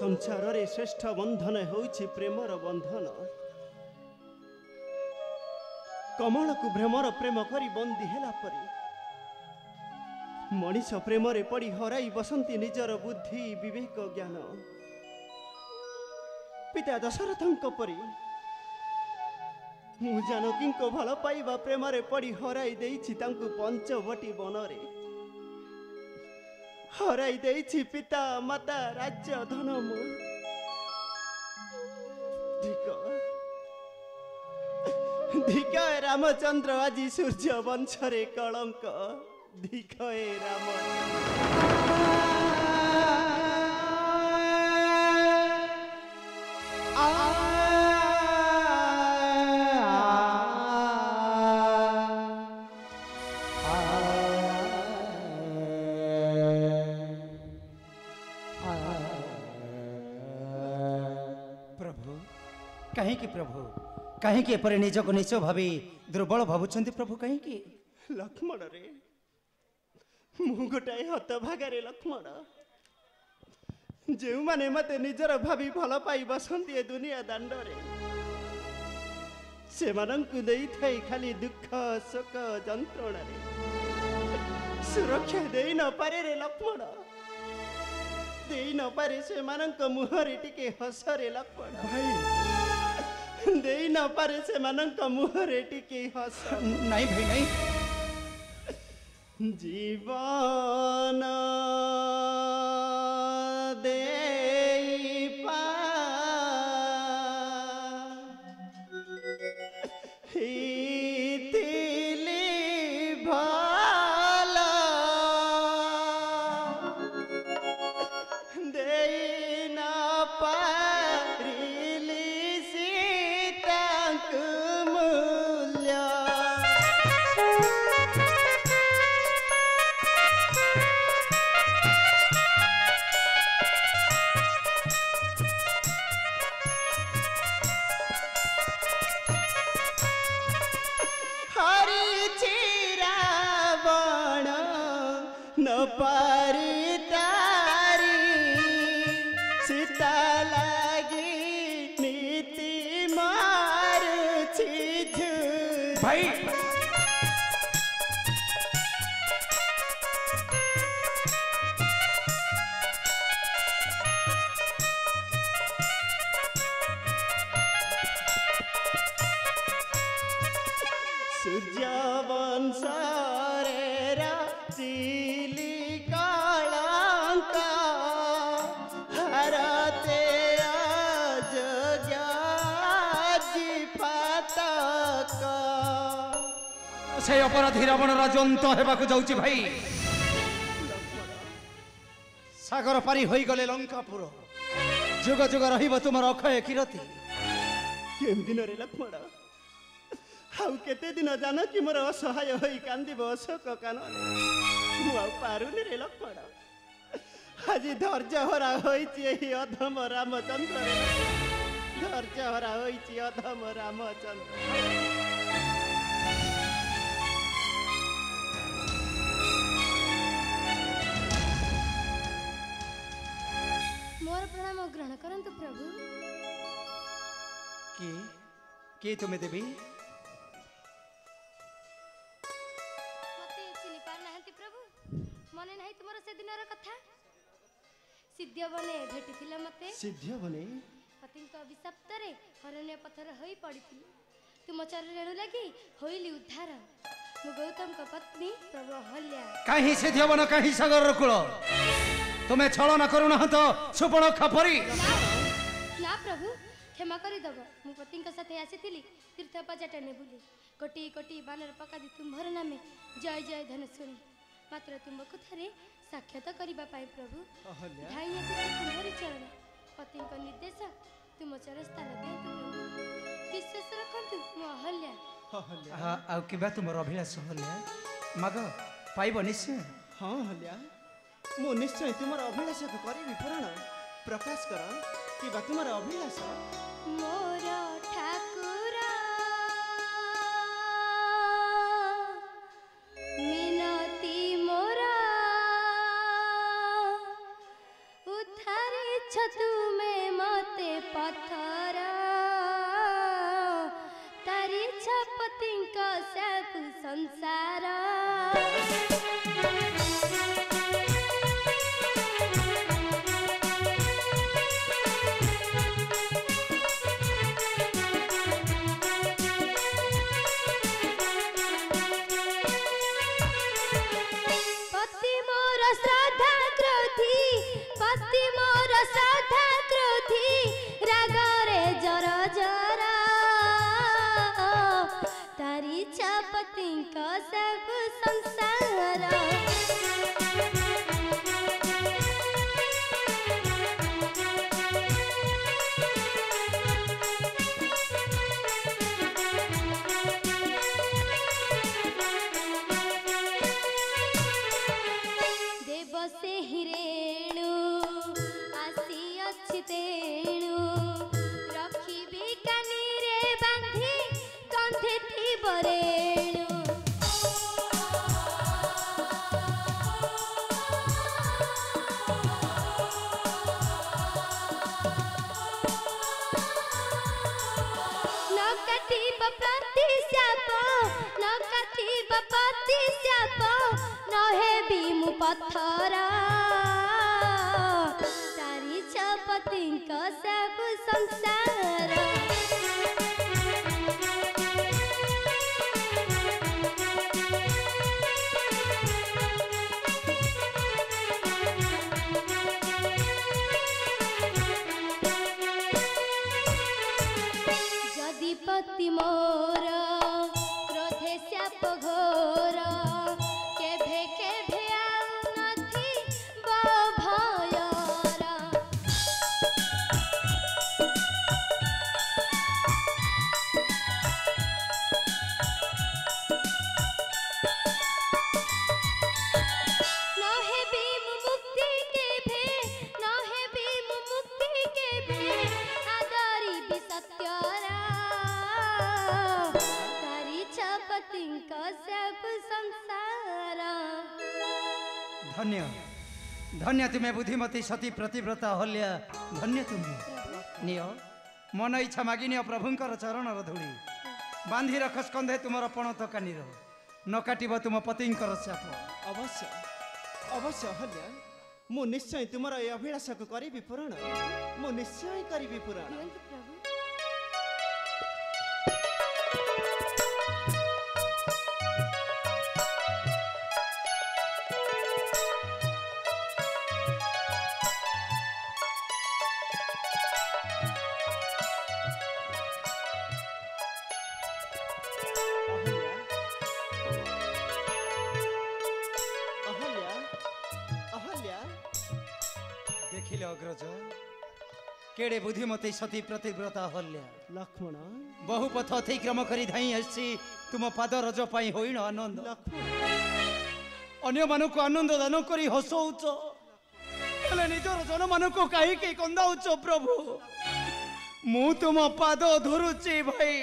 संसार रे श्रेष्ठ बंधन होउछि प्रेमर बंधन। कमल को भ्रमर प्रेम करी बंदी हेला परी मनीष प्रेम रे पड़ी हराई बसंती निजर बुद्धि विवेक ज्ञान। पिता दशरथंक परी मु जानकी को भल पाइबा प्रेम रे पड़ी हराई देइछि तांकु पंचवटी बनरे। हराई देइछि पिता माता राज्य धन मु। धिक रामचंद्र आजी सूर्य वंशरे कलंक। धिक प्रभु कहीं की प्रभु कहीं के पर निज को निच भावी दुर्बल भावुंट प्रभु कहीं की लक्ष्मण रे मु गोटाए हतभागारे लक्ष्मण जो माने मते निजर भावी भल पाई बसंती ए दुनिया दांडरे से मानंकु देई थाई खाली दुख शोक जंत्रणा रे सुरक्षा देई न पारे रे लक्ष्मण देई न पारे से मानंक मुहरे टिके हसरे लक्ष्मण भाई देई न पारे से मानंक मुहरे टिके हस नहीं भाई नहीं जीवन देई पा हितिली भाला देई न पारिली सीतांक मूल्य। पारी तारी सीता लागी नीति मार भाई सूर्य वंश रे राचिली से अपराधी रावण राजवंत हेबाकु जाउची भाई सागर पारी होई गले लंकापुर जुग जुग रहिब तुमर अक्षय कीर्ति। केम दिन रे लक्ष्मण हाउ केते दिन जान कि मोर असहाय होई कांदिब अशोक कानन मु आ पारुनी रे लक्ष्मण आज धैर्य हरा होईची एही अधम रामचंद्र रे धैर्य हरा होईची अधम रामचंद्र। मोर प्रणाम ग्रहण करंतु प्रभु। के तुम्हें देवी मते चिनि पार नाहंती प्रभु मने नाही तुमर से दिनर कथा सिद्ध बने भेटिथिले मते सिद्ध बने पतिंक अभिशप्त रे हरण्य पथर होई पड़िथिली तुम चरण रेणु लगी होइली उद्धार मु गौतम का पत्नी प्रभु अहल्या कहीं सिद्ध बन कहीं सागर कूल तुम्हें छलना करूना तो सुपर्ण खपरी ना प्रभु क्षमा करी दब मु पतिंक साथे आसीथिली तीर्थ पर्यटने बुली कोटी कोटी बानर पकादी तुम्भर नामे जय जय धन सुनी मात्र तुमको थरे साक्षात करिबा पाई प्रभु ढाई आसी तुम्हारी चरण पतिंक निर्देश तुम चरण स्थान देतु विश्वास रखंतु मु अहल्या आ किबा तुमर अभिलाष हल्या मग पाइब निश्चय। हाँ हल्या मु निश्चय तुमर अभिलाष को करिबी पूर्ण प्रकाश कर कि बा तुमर अभिलाष मोर ठाकुर मिनती मोर उद्धारे छ तुम सब संसार देव से हिरेणु आसी अच्छी तेणु रखी कानी रे बांधी कंधे थी बरेणु न कटिब प्रति शाप न कटिब प्रति शाप न हेबी मु पत्थर तारी छपतिंक सब संसार जदि पति मोर क्रोधे शाप घोर केभे केभे आउ नथी भयर न हेबी मु मुक्ति केभे न हेबी मु मुक्ति केभे आदरी भी सत्यरा तारी छपतिंक सब संसार धन्य धन्य तुम्हें बुद्धिमती सती प्रतिव्रता हल्या धन्य तुम्हें नियो मन इच्छा मागी नियो प्रभुंकर चरण धूली बांधी रख स्कंधे तुमर पणत कानी न काटिब तुम पतिंकर चाप अवश्य अवश्य अहल्या मु निश्चय तुमर ए अभिलाष को करी पूरण मु निश्चय करी पूरण दियंतु प्रभु अहल्या अहल्या देखिले अग्रज केड़े बुद्धिमती सती प्रतिव्रता हल्या लक्ष्मण बहु पथ अतिक्रम करी धाई आसी तुम पाद रज पाई होइन आनंद लक्ष्मण अन्य मानक आनंद दान करी हसौच हेले निजर जन मानक कहीं कंदाउच प्रभु मु तुम पाद धरुची भाई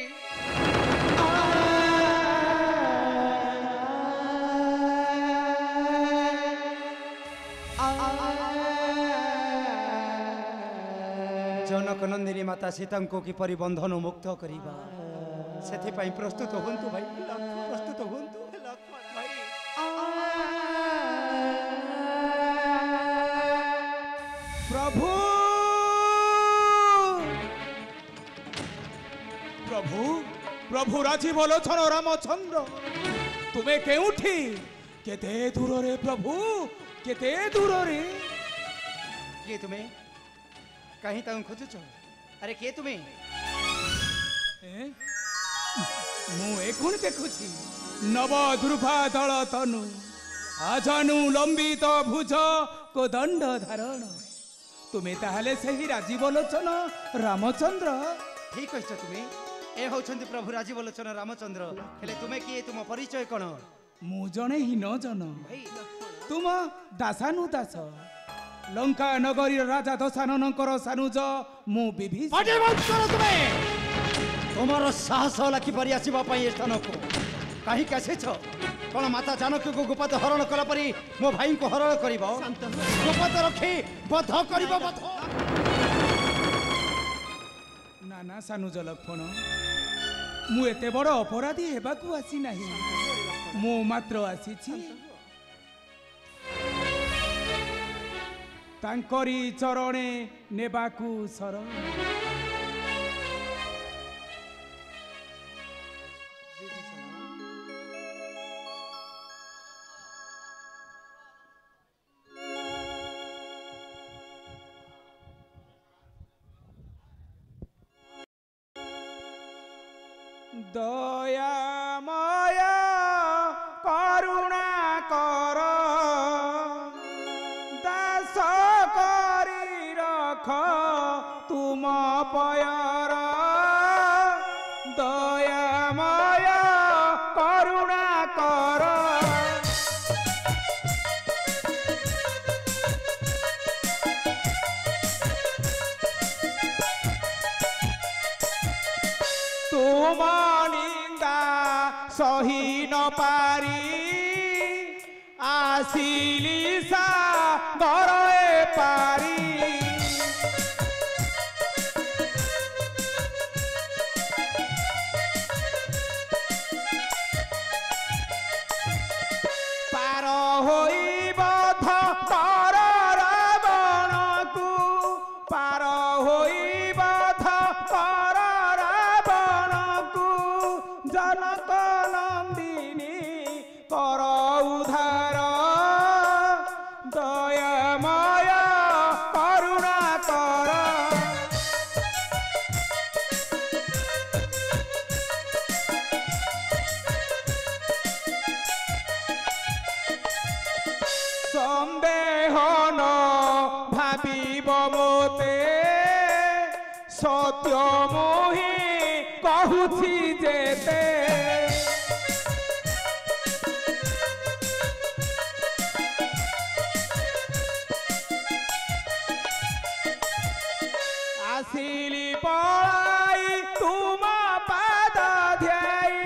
जनक नंदिनी माता सीता को किपरि बंधन मुक्त करिबा सेथिपाई प्रस्तुत हुंतु भाई प्रस्तुत हुंतु लक्ष्मण भाई प्रभु प्रभु प्रभु राजीव लोचन रामचंद्र तुम्हें केउठी केते दूर रे प्रभु केते दूर रे किए तुम्हें कहीं तक खोजुच अरे किए तुम्हें मु एकुण देखुची नव दुर्भा दल तनु आजानु लंबित भुज को दंड धारण तुम्हें ताहले सही राजीव लोचन रामचंद्र ठीक कह तुम्हें ए होछंती प्रभु राजीव लोचन रामचंद्र हेले तुम्हें किए तुम परिचय कौन मु जने ही न जन भाई तुम दासानु दास लंका नगरी राजा दशाननकर सानुज मु विभीषण तुम्हार साहस होला किपरि आसीबा पई स्थान को कहीं कैसे छ कौन माता जानकी को गोपद हरण कला परी मो भाई को हरण करिबो गोपद रखी बध करिबो बध नाना सानुज लक्ष्मण मु एते बड़ अपराधी हेबाकू आसी नाही मु मात्र आसीछि तांकरी चरणे नेबाकू शरण दया माया ପୟର ଦୟାମୟ କରୁଣା କର। ତୁମ ନିନ୍ଦା ସହି ନ ପାରି ଆସିଲି ସାଗର ପାରି। ପାର ହୋଇ ବଧ କର ରାବଣକୁ, ପାର ହୋଇ ବଧ କର ରାବଣକୁ, ଜନକ ନନ୍ଦିନୀ କର ଉଦ୍ଧାର ଦୟାମୟ କରୁଣା କର। ସନ୍ଦେହ ନ ଭାବିବ ମୋତେ, ସତ୍ୟ ମୁଁ ହିଁ କହୁଛି ଯେତେ। ଆସିଲି ପଳାଇ ତୁମ ପାଦ ଧ୍ୟାଇ,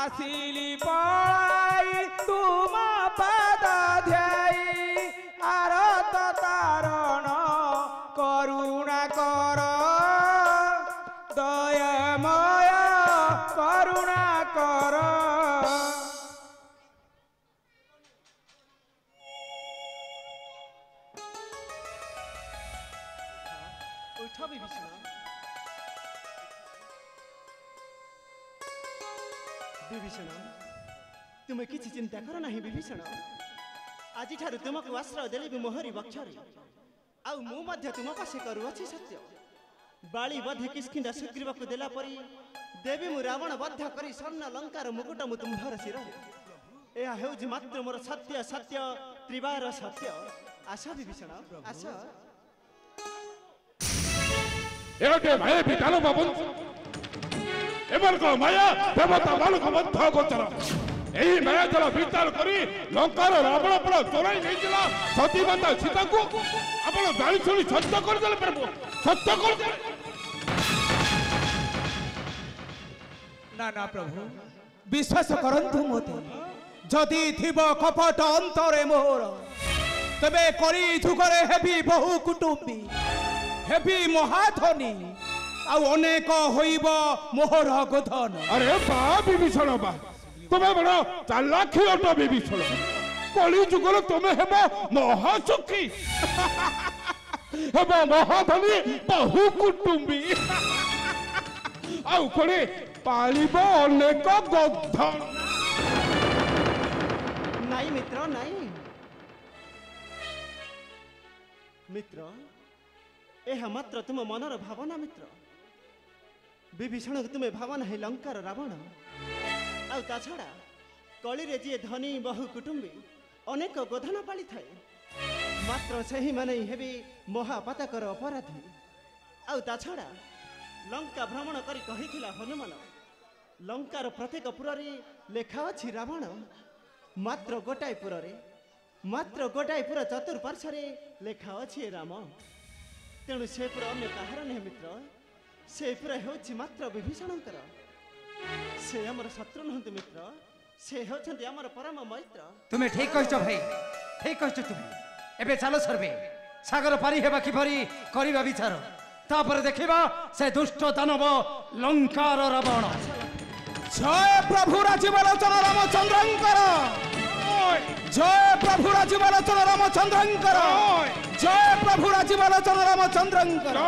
ଆସିଲି ପଳାଇ ତୁମ ପାଦ ଧ୍ୟାଇ, ଆରତ ତାରଣ କରୁଣା କର ଦୟାମୟ କରୁଣା କର। ଉଠ ବିଭୀଷଣ। ବିଭୀଷଣ ତୁମେ କିଛି ଚିନ୍ତା କର ନାହିଁ ବିଭୀଷଣ। ଆଜିଠାରୁ ତୁମକୁ ଆଶ୍ରୟ ଦେଲି ବି ମୋହରି ବକ୍ଷରେ, ଆଉ ମୁଁ ମଧ୍ୟ ତୁମ ପାଶେ କରୁଅଛି ସତ୍ୟ। ବାଳି ବଧେ କିଷ୍କିନ୍ଧା ସୁଗ୍ରୀବକୁ ଦେଲା ପରି ଦେବୀ ମୁଁ ରାବଣ ବଦ୍ଧ କରି ସ୍ୱର୍ଣ୍ଣ ଲଙ୍କାର ମୁକୁଟ ମୁଁ ତୁମ୍ଭର ଶିରରେ। ଏହା ହେଉଛି ମାତ୍ର ମୋର ସତ୍ୟ ସତ୍ୟ ତ୍ରିବାର ସତ୍ୟ। ଆସ ବିଭୀଷଣ ଆସ। ଏଟେ ମାୟା ବିକାଲ ବାବନ ଏମାନଙ୍କ ମାୟା ଦେବତା ମାନଙ୍କ ମଧ୍ୟ ଗୋଚର। ଏହି ମାୟା ଜଳ ବିଚାର କରି ଲଙ୍କାର ରାବଣ ପର ଚୋରାଇ ନେଇଥିଲା ସତୀମାତା ସୀତାକୁ। ଆପଣ ଜାଣି ଶୁଣି ସତ୍ୟ କରିଦେଲେ ପ୍ରଭୁ, ସତ୍ୟ କରିଦେଲେ। ନା ନା ପ୍ରଭୁ, ବିଶ୍ୱାସ କରନ୍ତୁ ମୋତେ, ଯଦି ଥିବ କପଟ ଅନ୍ତରେ ମୋର, ତେବେ କରି ଯୁଗରେ ହେବି ବହୁ କୁଟୁମ୍ବୀ, ହେବି ମହାଧନୀ, ଆଉ ଅନେକ ହୋଇବ ମୋହର ଗୋଧନ। ଆରେ ବା ବିଭୀଷଣ ବା, ତୁମେ ବଡ଼ ଚାଲାଖି ଅଟ ବିଭୀଷଣ। କଳି ଯୁଗରେ ତୁମେ ହେବ ମହାସୁଖୀ, ହେବ ମହାଧନୀ, ବହୁ କୁଟୁମ୍ବୀ, ଆଉ କୋଣେ ପାଳିବ ଅନେକ ଗୋଧନ। ନାଇଁ ମିତ୍ର ନାଇଁ ମିତ୍ର, ଏହା ମାତ୍ର ତୁମ ମନର ଭାବନା ମିତ୍ର। ବିଭୀଷଣକୁ ତୁମେ ଭାବ ନାହିଁ ଲଙ୍କାର ରାବଣ। ଆଉ ତା ଛଡ଼ା କଳିରେ ଯିଏ ଧନୀ ବହୁ କୁଟୁମ୍ବୀ ଅନେକ ଗୋଧନ ପାଳିଥାଏ, ମାତ୍ର ସେହିମାନେ ହେବେ ମହାପାତକର ଅପରାଧୀ। ଆଉ ତା ଛଡ଼ା ଲଙ୍କା ଭ୍ରମଣ କରି କହିଥିଲା ହନୁମାନ, ଲଙ୍କାର ପ୍ରତ୍ୟେକ ପୁରରେ ଲେଖା ଅଛି ରାବଣ, ମାତ୍ର ଗୋଟାଏ ପୁରରେ, ମାତ୍ର ଗୋଟାଏ ପୁର ଚତୁଃପାର୍ଶ୍ୱରେ ଲେଖା ଅଛି ରାମ। ତେଣୁ ସେ ପୁର ଅନ୍ୟ କାହାର ନୁହେଁ ମିତ୍ର, ସେ ପୁର ହେଉଛି ମାତ୍ର ବିଭୀଷଣଙ୍କର। ସେ ଆମର ଶତ୍ରୁ ନୁହନ୍ତି ମିତ୍ର, ସେ ହେଉଛନ୍ତି ଆମର ପରମ ମୈତ୍ର। ତୁମେ ଠିକ କହିଛ ଭାଇ, ଠିକ କହିଛ ତୁମେ। ଏବେ ଚାଲ ସର୍ବେ ସାଗର ପାରି ହେବା କିପରି କରିବା ବିଚାର, ତାପରେ ଦେଖିବା ସେ ଦୁଷ୍ଟ ଦାନବ ଲଙ୍କାର ରାବଣ। ଜୟ ପ୍ରଭୁ ରାଜୀବ ଲୋଚନ ରାମଚନ୍ଦ୍ରଙ୍କର, ଜୟ ପ୍ରଭୁ ରାଜୀବ ଲୋଚନ ରାମଚନ୍ଦ୍ରଙ୍କର, ଜୟ ପ୍ରଭୁ ରାଜୀବ ଲୋଚନ ରାମଚନ୍ଦ୍ରଙ୍କର।